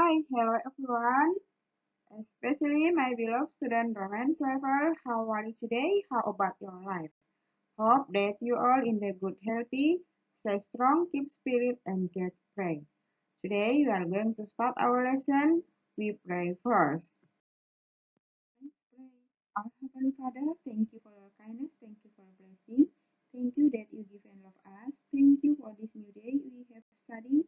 Hi, hello everyone, especially my beloved student romance level. How are you today? How about your life? Hope that you all in the good healthy, stay strong, keep spirit and get pray. Today we are going to start our lesson. We pray first. Let's pray. Our Heavenly Father, thank you for your kindness, thank you for your blessing. Thank you that you give and love us. Thank you for this new day we have studied.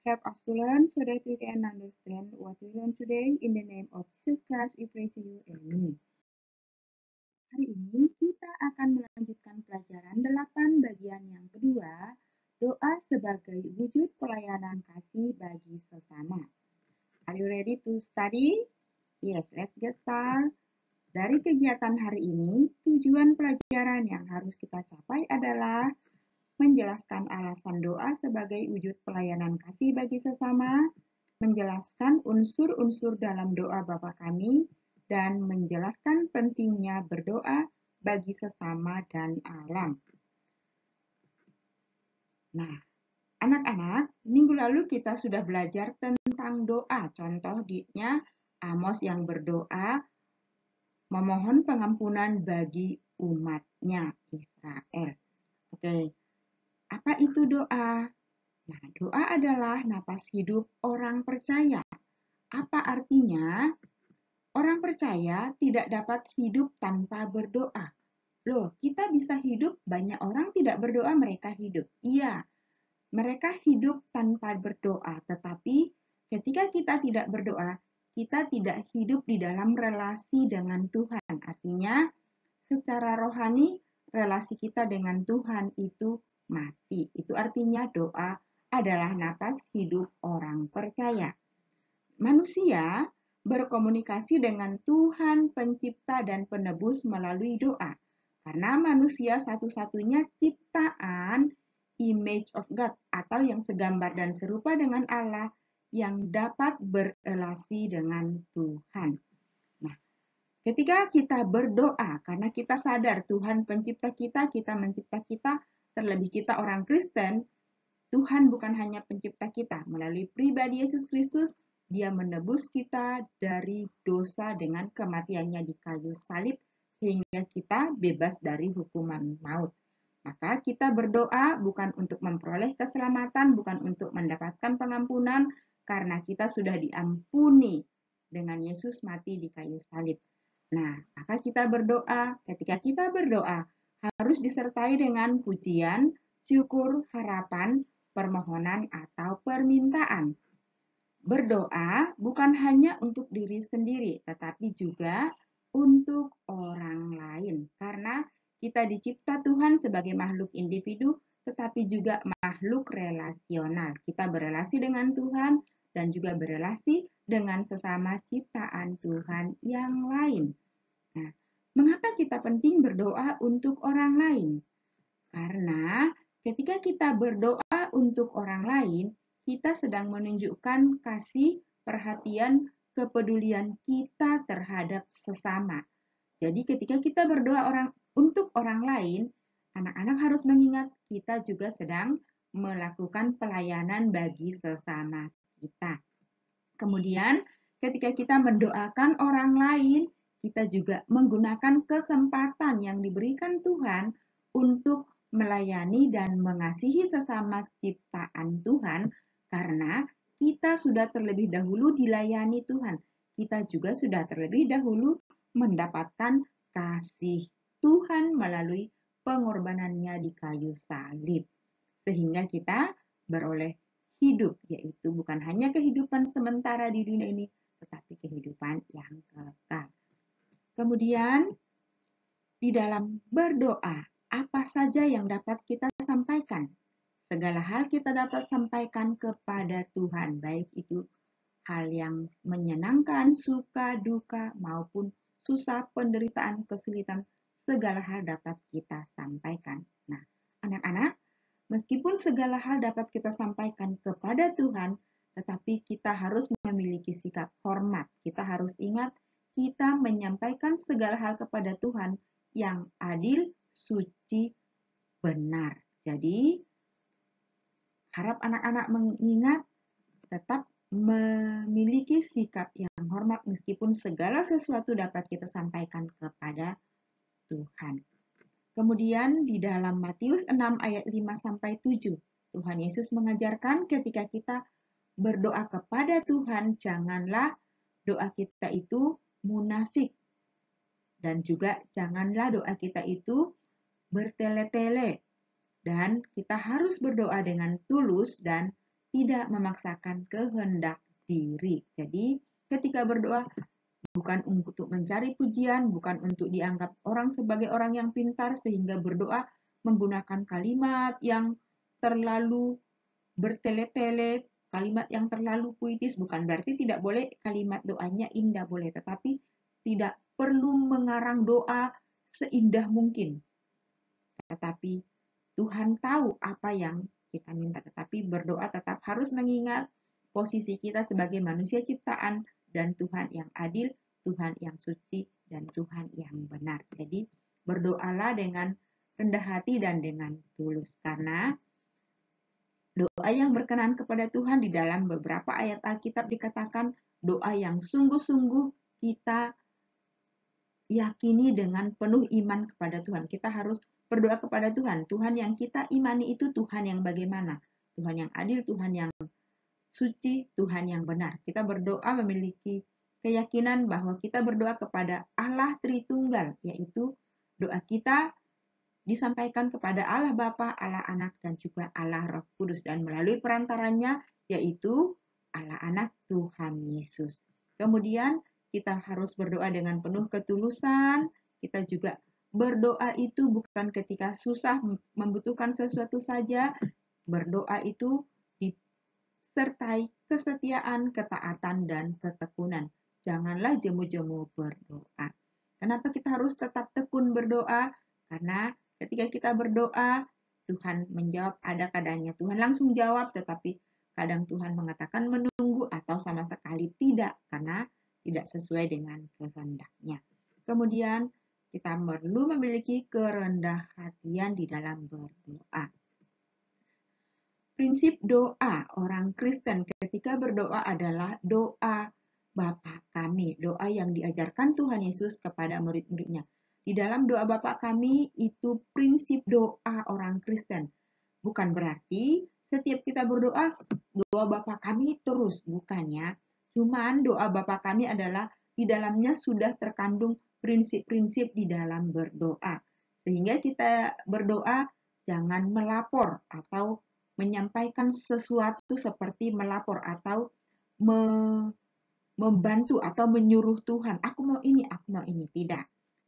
Help us to learn so that we can understand what we learn today. In the name of Jesus Christ, we pray to you. Amen. Hari ini kita akan melanjutkan pelajaran 8 bagian yang kedua, doa sebagai wujud pelayanan kasih bagi sesama. Are you ready to study? Yes, let's get started. Dari kegiatan hari ini, tujuan pelajaran yang harus kita capai adalah menjelaskan alasan doa sebagai wujud pelayanan kasih bagi sesama, menjelaskan unsur-unsur dalam doa Bapa kami, dan menjelaskan pentingnya berdoa bagi sesama dan alam. Nah, anak-anak, minggu lalu kita sudah belajar tentang doa. Contohnya Amos yang berdoa memohon pengampunan bagi umatnya Israel. Oke, apa itu doa? Nah, doa adalah napas hidup orang percaya. Apa artinya? Orang percaya tidak dapat hidup tanpa berdoa. Loh, kita bisa hidup, banyak orang tidak berdoa, mereka hidup. Iya, mereka hidup tanpa berdoa, tetapi ketika kita tidak berdoa, kita tidak hidup di dalam relasi dengan Tuhan. Artinya, secara rohani, relasi kita dengan Tuhan itu mati. Itu artinya doa adalah napas hidup orang percaya. Manusia berkomunikasi dengan Tuhan pencipta dan penebus melalui doa. Karena manusia satu-satunya ciptaan image of God atau yang segambar dan serupa dengan Allah yang dapat berelasi dengan Tuhan. Nah, ketika kita berdoa karena kita sadar Tuhan pencipta kita, kita mencipta kita, terlebih kita orang Kristen, Tuhan bukan hanya pencipta kita, melalui pribadi Yesus Kristus, Dia menebus kita dari dosa dengan kematiannya di kayu salib, sehingga kita bebas dari hukuman maut. Maka kita berdoa bukan untuk memperoleh keselamatan, bukan untuk mendapatkan pengampunan, karena kita sudah diampuni dengan Yesus mati di kayu salib. Nah, maka kita berdoa, ketika kita berdoa, harus disertai dengan pujian, syukur, harapan, permohonan, atau permintaan. Berdoa bukan hanya untuk diri sendiri, tetapi juga untuk orang lain. Karena kita dicipta Tuhan sebagai makhluk individu, tetapi juga makhluk relasional. Kita berelasi dengan Tuhan dan juga berelasi dengan sesama ciptaan Tuhan yang lain. Nah, mengapa kita penting berdoa untuk orang lain? Karena ketika kita berdoa untuk orang lain, kita sedang menunjukkan kasih, perhatian, kepedulian kita terhadap sesama. Jadi ketika kita berdoa untuk orang lain, anak-anak harus mengingat kita juga sedang melakukan pelayanan bagi sesama kita. Kemudian ketika kita mendoakan orang lain, kita juga menggunakan kesempatan yang diberikan Tuhan untuk melayani dan mengasihi sesama ciptaan Tuhan, karena kita sudah terlebih dahulu dilayani Tuhan. Kita juga sudah terlebih dahulu mendapatkan kasih Tuhan melalui pengorbanannya di kayu salib. Sehingga kita beroleh hidup, yaitu bukan hanya kehidupan sementara di dunia ini, tetapi kehidupan yang kekal. Kemudian, di dalam berdoa, apa saja yang dapat kita sampaikan? Segala hal kita dapat sampaikan kepada Tuhan, baik itu hal yang menyenangkan, suka, duka, maupun susah, penderitaan, kesulitan, segala hal dapat kita sampaikan. Nah, anak-anak, meskipun segala hal dapat kita sampaikan kepada Tuhan, tetapi kita harus memiliki sikap hormat. Kita harus ingat, kita menyampaikan segala hal kepada Tuhan yang adil, suci, benar. Jadi, harap anak-anak mengingat, tetap memiliki sikap yang hormat meskipun segala sesuatu dapat kita sampaikan kepada Tuhan. Kemudian di dalam Matius 6 ayat 5-7, Tuhan Yesus mengajarkan ketika kita berdoa kepada Tuhan, janganlah doa kita itu munafik. Dan juga janganlah doa kita itu bertele-tele. Dan kita harus berdoa dengan tulus dan tidak memaksakan kehendak diri. Jadi ketika berdoa bukan untuk mencari pujian, bukan untuk dianggap orang sebagai orang yang pintar sehingga berdoa menggunakan kalimat yang terlalu bertele-tele, kalimat yang terlalu puitis, bukan berarti tidak boleh kalimat doanya indah, boleh, tetapi tidak perlu mengarang doa seindah mungkin. Tetapi Tuhan tahu apa yang kita minta, tetapi berdoa tetap harus mengingat posisi kita sebagai manusia ciptaan dan Tuhan yang adil, Tuhan yang suci, dan Tuhan yang benar. Jadi berdoalah dengan rendah hati dan dengan tulus, karena doa yang berkenan kepada Tuhan di dalam beberapa ayat Alkitab dikatakan doa yang sungguh-sungguh kita yakini dengan penuh iman kepada Tuhan. Kita harus berdoa kepada Tuhan. Tuhan yang kita imani itu Tuhan yang bagaimana? Tuhan yang adil, Tuhan yang suci, Tuhan yang benar. Kita berdoa memiliki keyakinan bahwa kita berdoa kepada Allah Tritunggal, yaitu doa kita disampaikan kepada Allah Bapa, Allah Anak, dan juga Allah Roh Kudus. Dan melalui perantaranya, yaitu Allah Anak Tuhan Yesus. Kemudian kita harus berdoa dengan penuh ketulusan. Kita juga berdoa itu bukan ketika susah membutuhkan sesuatu saja. Berdoa itu disertai kesetiaan, ketaatan, dan ketekunan. Janganlah jemu-jemu berdoa. Kenapa kita harus tetap tekun berdoa? Karena ketika kita berdoa, Tuhan menjawab ada kadangnya. Tuhan langsung jawab, tetapi kadang Tuhan mengatakan menunggu atau sama sekali tidak, karena tidak sesuai dengan kehendaknya. Kemudian kita perlu memiliki kerendah hatian di dalam berdoa. Prinsip doa orang Kristen ketika berdoa adalah doa Bapa kami, doa yang diajarkan Tuhan Yesus kepada murid-muridnya. Di dalam doa Bapa kami itu prinsip doa orang Kristen. Bukan berarti setiap kita berdoa, doa Bapa kami terus, bukannya. Cuman doa Bapa kami adalah di dalamnya sudah terkandung prinsip-prinsip di dalam berdoa. Sehingga kita berdoa jangan melapor atau menyampaikan sesuatu seperti melapor atau membantu atau menyuruh Tuhan, aku mau ini, aku mau ini. Tidak.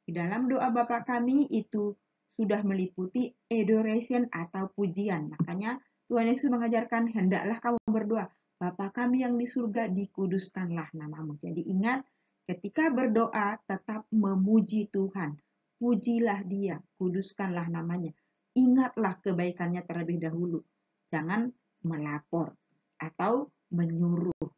Di dalam doa Bapa kami itu sudah meliputi adoration atau pujian. Makanya Tuhan Yesus mengajarkan, hendaklah kamu berdoa, Bapa kami yang di surga, dikuduskanlah namamu. Jadi ingat, ketika berdoa tetap memuji Tuhan. Pujilah dia, kuduskanlah namanya. Ingatlah kebaikannya terlebih dahulu. Jangan melapor atau menyuruh.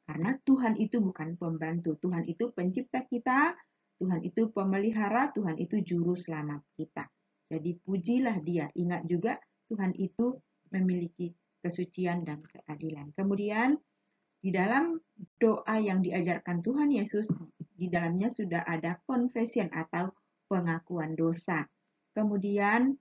Karena Tuhan itu bukan pembantu. Tuhan itu pencipta kita. Tuhan itu pemelihara. Tuhan itu juru selamat kita. Jadi pujilah dia. Ingat juga Tuhan itu memiliki kesucian dan keadilan. Kemudian di dalam doa yang diajarkan Tuhan Yesus, di dalamnya sudah ada confession atau pengakuan dosa. Kemudian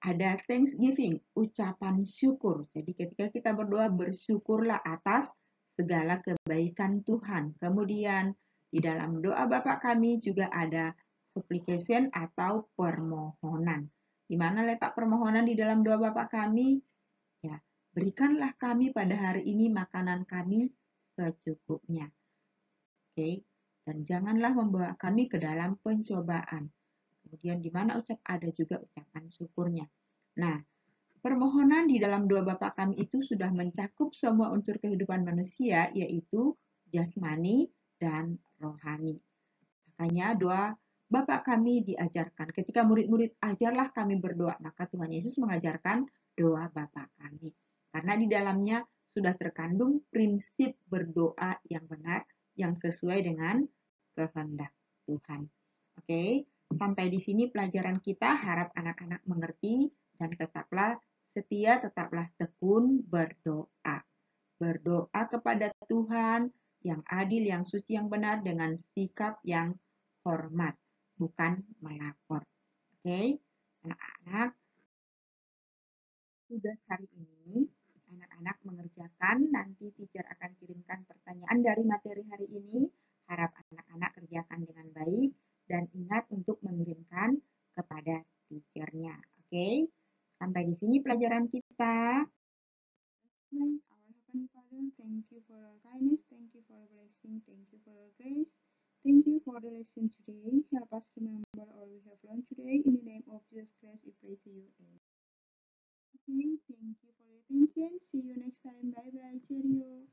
ada thanksgiving, ucapan syukur. Jadi ketika kita berdoa, bersyukurlah atas segala kebaikan Tuhan. Kemudian di dalam doa Bapa kami juga ada supplication atau permohonan. Di mana letak permohonan di dalam doa Bapa kami? Ya, berikanlah kami pada hari ini makanan kami secukupnya. Oke, dan janganlah membawa kami ke dalam pencobaan. Kemudian di mana ada juga ucapan syukurnya. Nah, permohonan di dalam doa Bapa kami itu sudah mencakup semua unsur kehidupan manusia, yaitu jasmani dan rohani. Makanya doa Bapa kami diajarkan. Ketika murid-murid ajarlah kami berdoa, maka Tuhan Yesus mengajarkan doa Bapa kami. Karena di dalamnya sudah terkandung prinsip berdoa yang benar, yang sesuai dengan kehendak Tuhan. Oke, sampai di sini pelajaran kita. Harap anak-anak mengerti dan tetaplah setia, tetaplah tekun berdoa. berdoa kepada Tuhan yang adil, yang suci, yang benar dengan sikap yang hormat, bukan melapor. Oke, anak-anak, tugas hari ini anak-anak mengerjakan, nanti teacher akan kirimkan pertanyaan dari materi hari ini. Harap anak-anak kerjakan dengan baik dan ingat untuk mengirimkan kepada teachernya. Oke, sampai di sini pelajaran kita. Our Heavenly Father, thank you for your kindness, thank you for your blessing, thank you for your grace, thank you for the lesson today. Help us remember all we have learned today. In the name of Jesus Christ, we pray to you. Amen. Okay, thank you for your attention. See you next time. Bye bye. Cheerio.